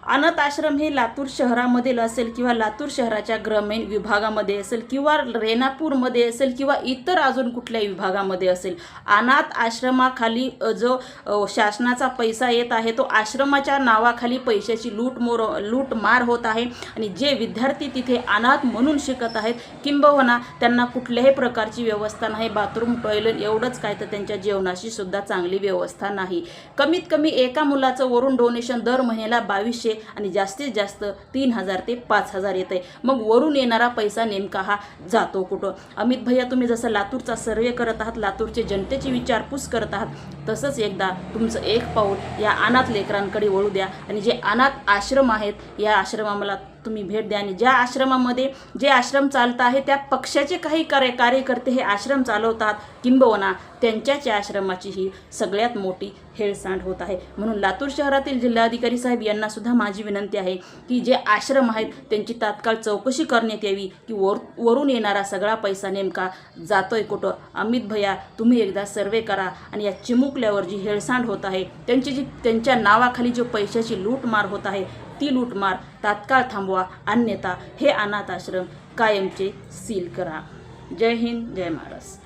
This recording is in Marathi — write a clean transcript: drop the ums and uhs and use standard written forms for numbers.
अनाथ आश्रम हे लातूर शहरामधील असेल किंवा लातूर शहराच्या ग्रामीण विभागामध्ये असेल किंवा रेणापूरमध्ये असेल किंवा इतर अजून कुठल्याही विभागामध्ये असेल, अनाथ आश्रमाखाली जो शासनाचा पैसा येत आहे तो आश्रमाच्या नावाखाली पैशाची लूटमार होत आहे आणि जे विद्यार्थी तिथे अनाथ म्हणून शिकत आहेत किंबहुना त्यांना कुठल्याही प्रकारची व्यवस्था नाही, बाथरूम टॉयलेट एवढंच काय तर त्यांच्या जेवणाची सुद्धा चांगली व्यवस्था नाही। कमीत कमी एका मुलाचं वरून डोनेशन दर महिन्याला 2200 आणि जास्तीत जास्त 3000 ते 5000 येते। मग वरून येणारा पैसा नेमका हा जातो कुठं? अमित भैया, तुम्ही जसं लातूरचा सर्वे करत आहात, लातूरचे जनतेची विचारपूस करत आहात, तसंच एकदा तुमचं एक पाऊल या अनाथ लेकरांकडे वळू द्या आणि जे अनाथ आश्रम आहेत या आश्रमाला तुम्ही भेट द्या आणि ज्या आश्रमामध्ये जे आश्रम चालत आहे त्या पक्षाचे काही कार्यकर्ते हे आश्रम चालवतात किंबहुना त्यांच्याच आश्रमाची ही सगळ्यात मोठी हेळसांड होत आहे। म्हणून लातूर शहरातील जिल्हाधिकारी साहेब यांना सुद्धा माझी विनंती आहे की जे आश्रम आहेत त्यांची तात्काळ चौकशी करण्यात यावी की वरून येणारा सगळा पैसा नेमका जातोय कुठं? अमित भैया, तुम्ही एकदा सर्वे करा आणि या चिमुकल्यावर जी हेळसांड होत आहे, त्यांच्या नावाखाली जो पैशाची लूटमार होत आहे ती लूटमार तात्काळ थांबवा, अन्यथा हे अनाथ आश्रम कायमचे सील करा। जय हिंद, जय महाराष्ट्र।